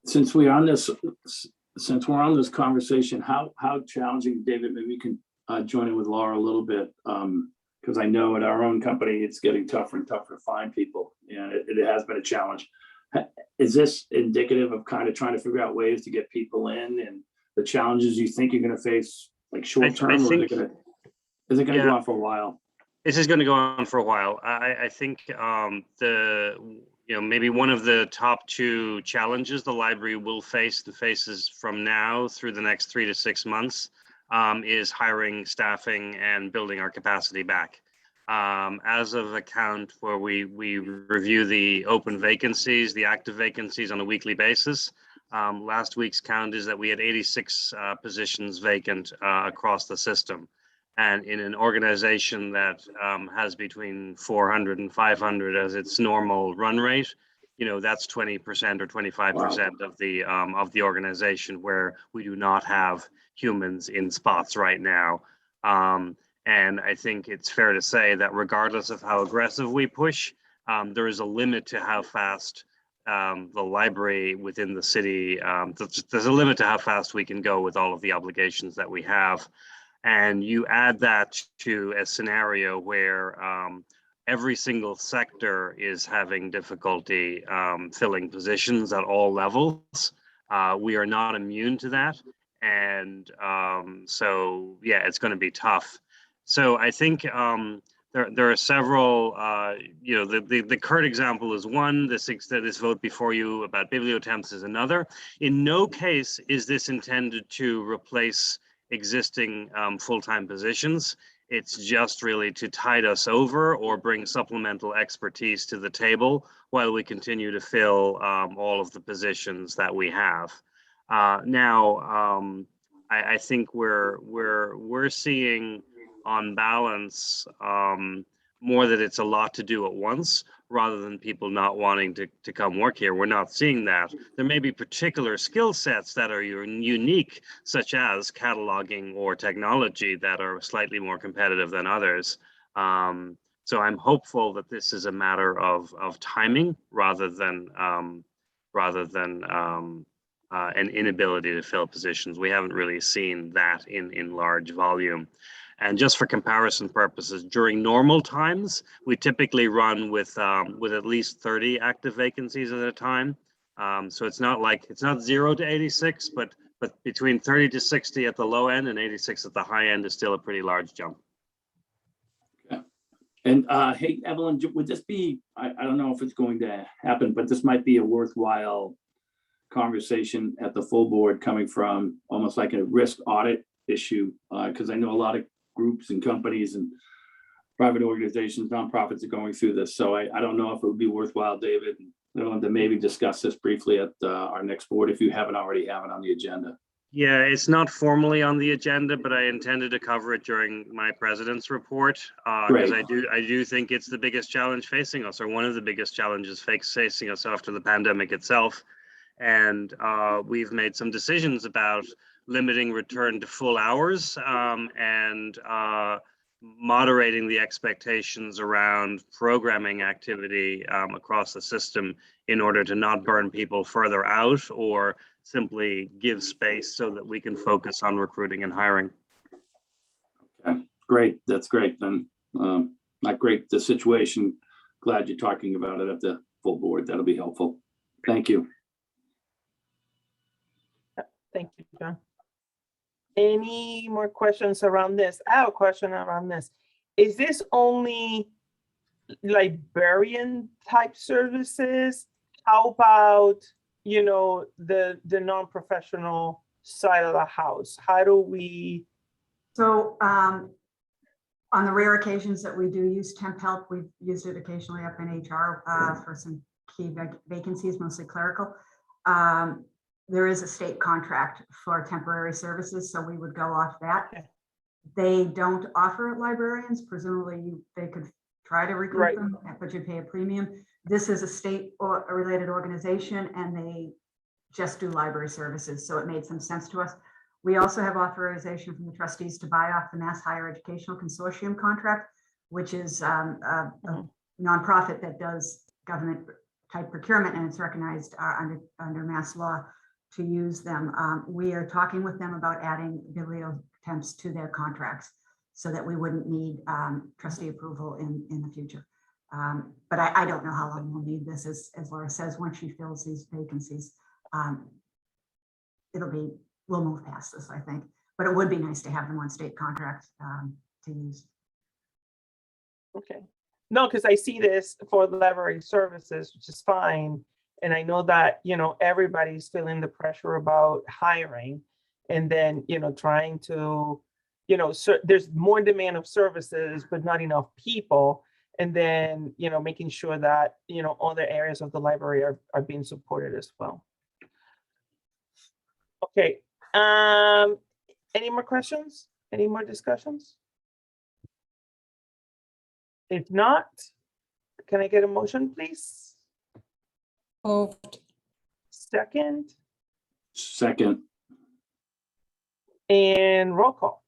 Since we're on this conversation, how challenging, David, maybe you can join in with Laura a little bit, because I know at our own company, it's getting tougher and tougher to find people, and it has been a challenge. Is this indicative of kind of trying to figure out ways to get people in and the challenges you think you're going to face, like short term, or is it going to go on for a while? This is going to go on for a while. I think maybe one of the top two challenges the library will face and faces from now through the next 3 to 6 months is hiring, staffing, and building our capacity back. As of account where we review the open vacancies, the active vacancies on a weekly basis, last week's count is that we had 86 positions vacant across the system. And in an organization that has between 400 and 500 as its normal run rate, that's 20% or 25% of the organization where we do not have humans in spots right now. And I think it's fair to say that regardless of how aggressive we push, there is a limit to how fast the library within the city, there's a limit to how fast we can go with all of the obligations that we have. And you add that to a scenario where every single sector is having difficulty filling positions at all levels. We are not immune to that. And so, yeah, it's going to be tough. So I think there are several, the current example is one, this vote before you about bibliotemps is another. In no case is this intended to replace existing full-time positions. It's just really to tide us over or bring supplemental expertise to the table while we continue to fill all of the positions that we have. I think we're seeing on balance more that it's a lot to do at once rather than people not wanting to come work here. We're not seeing that. There may be particular skill sets that are unique, such as cataloging or technology, that are slightly more competitive than others. So I'm hopeful that this is a matter of timing rather than an inability to fill positions. We haven't really seen that in large volume. And just for comparison purposes, during normal times, we typically run with at least 30 active vacancies at a time. So it's not 0 to 86, but between 30 to 60 at the low end and 86 at the high end is still a pretty large jump. Okay. And hey, Evelyn, would this be, I don't know if it's going to happen, but this might be a worthwhile conversation at the full board coming from almost like a risk audit issue, because I know a lot of groups and companies and private organizations, nonprofits are going through this. So I don't know if it would be worthwhile, David, to maybe discuss this briefly at our next board if you haven't already have it on the agenda. Yeah, it's not formally on the agenda, but I intended to cover it during my president's report because I do think it's the biggest challenge facing us, or one of the biggest challenges facing us after the pandemic itself. And we've made some decisions about limiting return to full hours and moderating the expectations around programming activity across the system in order to not burn people further out or simply give space so that we can focus on recruiting and hiring. Okay, great. That's great. Then not great, the situation. Glad you're talking about it at the full board. That'll be helpful. Thank you. Thank you, John. Any more questions around this? I have a question around this. Is this only librarian type services? How about, the non-professional side of the house? How do we? So on the rare occasions that we do use temp help, we've used it occasionally up in HR for some key vacancies, mostly clerical. There is a state contract for temporary services, so we would go off that. They don't offer librarians. Presumably they could try to recruit them, but you pay a premium. This is a state related organization, and they just do library services. So it made some sense to us. We also have authorization from the trustees to buy off the Mass Higher Educational Consortium contract, which is a nonprofit that does government type procurement, and it's recognized under Mass law to use them. We are talking with them about adding bibliotemps to their contracts so that we wouldn't need trustee approval in the future. But I don't know how long we'll need this. As Laura says, once she fills these vacancies, we'll move past this, I think. But it would be nice to have them on state contract to use. Okay. No, because I see this for the library services, which is fine. And I know that, you know, everybody's feeling the pressure about hiring and then, you know, trying to, you know, there's more demand of services, but not enough people. And then, you know, making sure that, you know, other areas of the library are being supported as well. Okay. Any more questions? Any more discussions? If not, can I get a motion, please? Moved. Second, Second, and roll call.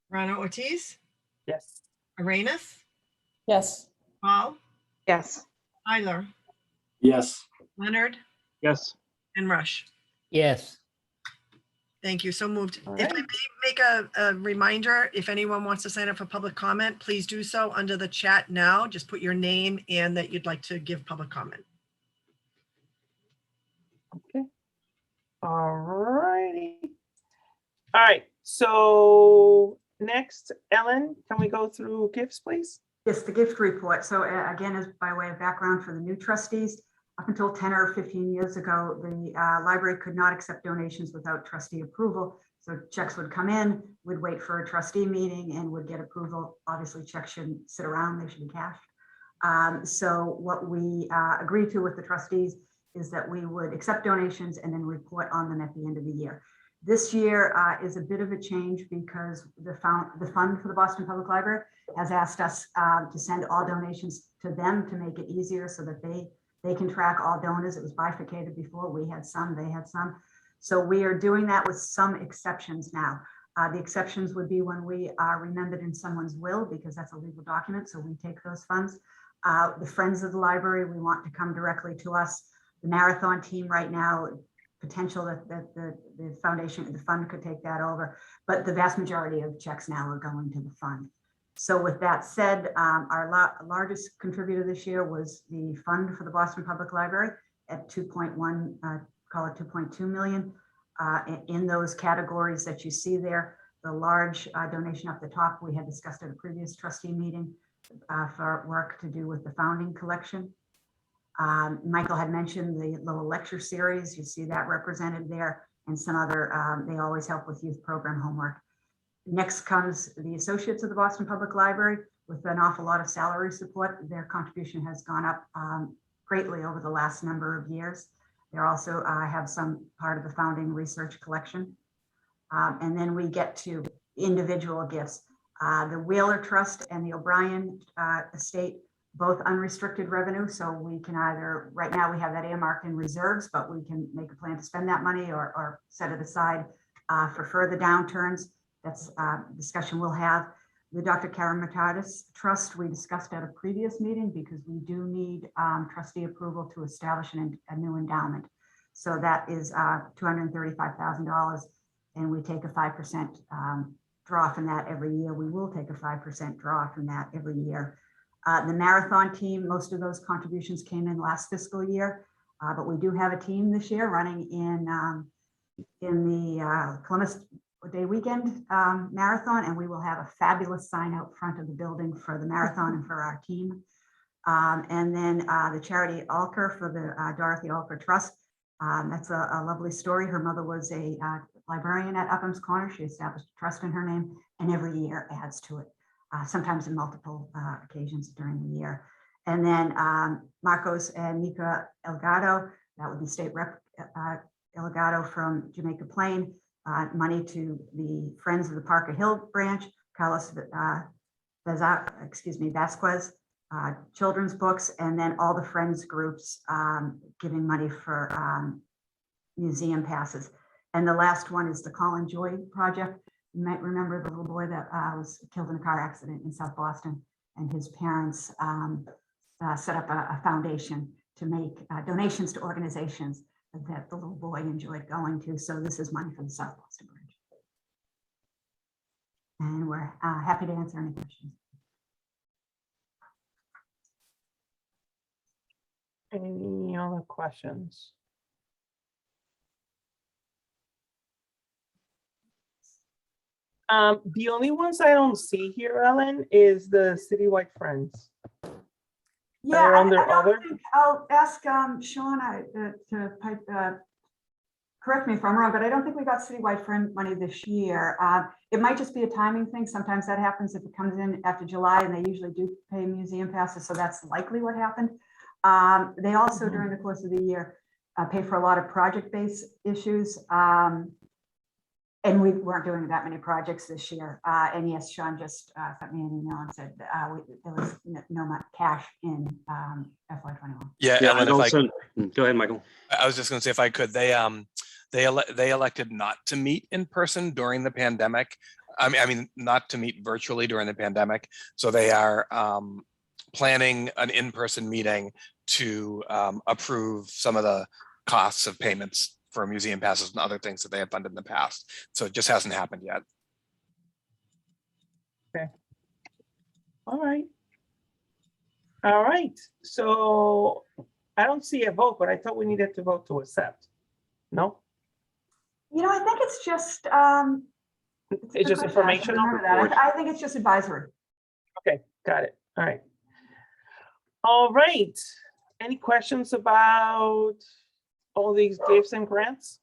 Rana Ortiz, Yes. Arenas, Yes. Paul, Yes. Tyler, yes. Leonard, Yes. and Rush. Yes. Thank you. So moved. All If I right. may make a reminder, if anyone wants to sign up for public comment, please do so under the chat now. Just put your name and that you'd like to give public comment. Okay. All righty. All right. So next, Ellen, can we go through gifts, please? Yes, the gift report. So again, as by way of background for the new trustees, up until 10 or 15 years ago, the library could not accept donations without trustee approval. So checks would come in, we'd wait for a trustee meeting and would get approval. Obviously, checks shouldn't sit around, they should be cashed. So what we agreed to with the trustees is that we would accept donations and then report on them at the end of the year. This year is a bit of a change because the fund for the Boston Public Library has asked us to send all donations to them to make it easier so that they can track all donors. It was bifurcated before. We had some, they had some. So we are doing that with some exceptions now. The exceptions would be when we are remembered in someone's will, because that's a legal document. So we take those funds. The Friends of the Library, we want to come directly to us. The marathon team right now, potential that the foundation, the fund could take that over. But the vast majority of checks now are going to the fund. So with that said, our largest contributor this year was the fund for the Boston Public Library at 2.1, call it 2.2 million. In those categories that you see there, the large donation up the top, we had discussed at a previous trustee meeting for work to do with the founding collection. Michael had mentioned the little lecture series. You see that represented there, and some other, they always help with youth program homework. Next comes the Associates of the Boston Public Library with an awful lot of salary support. Their contribution has gone up greatly over the last number of years. They also have some part of the founding research collection. And then we get to individual gifts. The Wheeler Trust and the O'Brien Estate, both unrestricted revenue. So we can either, right now we have that earmarked in reserves, but we can make a plan to spend that money or set it aside for further downturns. That's a discussion we'll have. The Dr. Karamatatis Trust, we discussed at a previous meeting because we do need trustee approval to establish a new endowment. So that is $235,000, and we take a 5% draw from that every year. We will take a 5% draw from that every year. The marathon team, most of those contributions came in last fiscal year, but we do have a team this year running in the Columbus Day weekend marathon, and we will have a fabulous sign out front of the building for the marathon and for our team. And then the charity Alker for the Dorothy Alker Trust. That's a lovely story. Her mother was a librarian at Upham's Corner. She established a trust in her name, and every year adds to it, sometimes in multiple occasions during the year. And then Marcos and Nika Elgato, that would be State Rep Elgato from Jamaica Plain. Money to the Friends of the Parker Hill branch, Carlos Vasquez, children's books, and then all the Friends groups giving money for museum passes. And the last one is the Colin Joy project. You might remember the little boy that was killed in a car accident in South Boston, and his parents set up a foundation to make donations to organizations that the little boy enjoyed going to. So this is money for the South Boston Bridge. And we're happy to answer any questions. Any other questions? The only ones I don't see here, Ellen, is the Citywide Friends. Yeah, They're I under don't other? think- I'll ask Sean to correct me if I'm wrong, but I don't think we got Citywide Friend money this year. It might just be a timing thing. Sometimes that happens if it comes in after July, and they usually do pay museum passes, so that's likely what happened. They also, during the course of the year, pay for a lot of project-based issues. And we weren't doing that many projects this year. And yes, Sean just sent me an email and said there was no cash in FY21. Yeah, Yeah, Ellen, and if also, go ahead, Michael. I was just going to say, if I could, they elected not to meet in person during the pandemic. I mean, not to meet virtually during the pandemic. So they are planning an in-person meeting to approve some of the costs of payments for museum passes and other things that they have funded in the past. So it just hasn't happened yet. Okay. All right. All right. So I don't see a vote, but I thought we needed to vote to accept. No? I think it's just It's just informational? Remember that. I think it's just advisory. Okay, got it. All right. All right. Any questions about all these gifts and grants?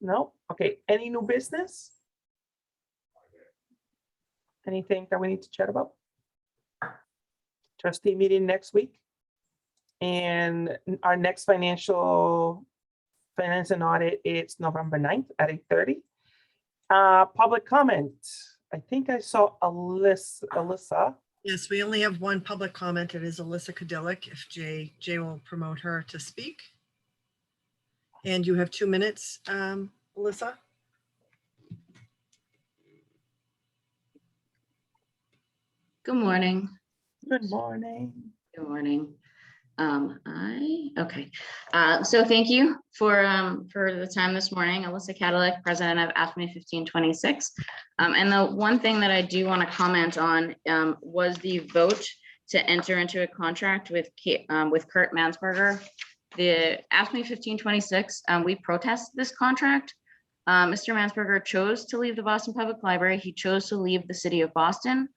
No? Okay, any new business? Anything that we need to chat about? Trustee meeting next week. And our next finance and audit is November 9th at 8:30. Public comment. I think I saw Alyssa. Yes, we only have one public comment. It is Alyssa Kadillik. If Jay will promote her to speak. And you have 2 minutes, Alyssa. Good morning. Good morning. Good morning. So thank you for the time this morning. Alyssa Cadillac, president of AFME 1526. And the one thing that I do want to comment on was the vote to enter into a contract with Kurt Mansberger. The AFME 1526, we protest this contract. Mr. Mansberger chose to leave the Boston Public Library. He chose to leave the city of Boston.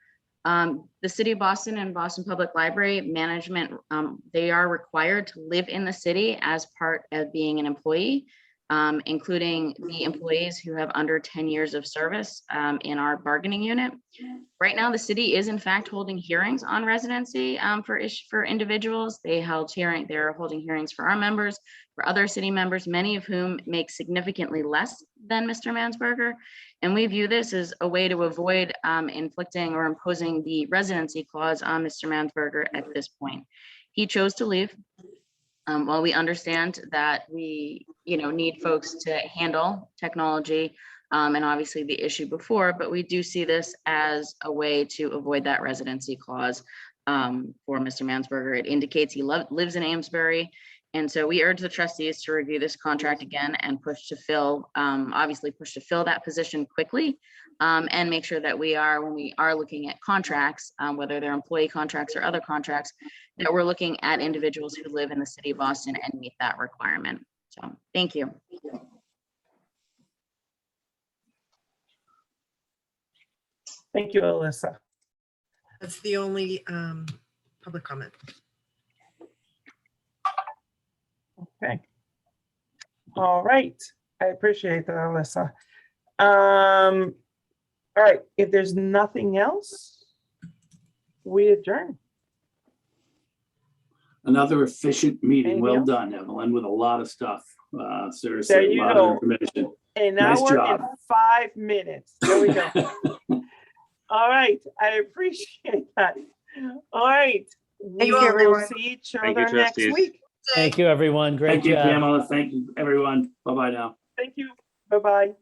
The city of Boston and Boston Public Library management, they are required to live in the city as part of being an employee, including the employees who have under 10 years of service in our bargaining unit. Right now, the city is in fact holding hearings on residency for individuals. They're holding hearings for our members, for other city members, many of whom make significantly less than Mr. Mansberger. And we view this as a way to avoid inflicting or imposing the residency clause on Mr. Mansberger at this point. He chose to leave. While we understand that we need folks to handle technology and obviously the issue before, but we do see this as a way to avoid that residency clause for Mr. Mansberger. It indicates he lives in Amesbury. And so we urge the trustees to review this contract again and obviously push to fill that position quickly and make sure that when we are looking at contracts, whether they're employee contracts or other contracts, that we're looking at individuals who live in the city of Boston and meet that requirement. So thank you. Thank you, Alyssa. That's the only public comment. Okay. All right. I appreciate that, Alyssa. All right. If there's nothing else, we adjourn. Another efficient meeting. Anything Well else? done, Evelyn, with a lot of stuff. There Seriously, you a lot go. of information. An Nice hour job. and 5 minutes. There we go. All right. I appreciate that. All right. Thank We you, everyone. will see each Thank you, other next trustees. week. Thank you, everyone. Great Thank you, job. Pamela. Thank you, everyone. Bye-bye now. Thank you. Bye-bye.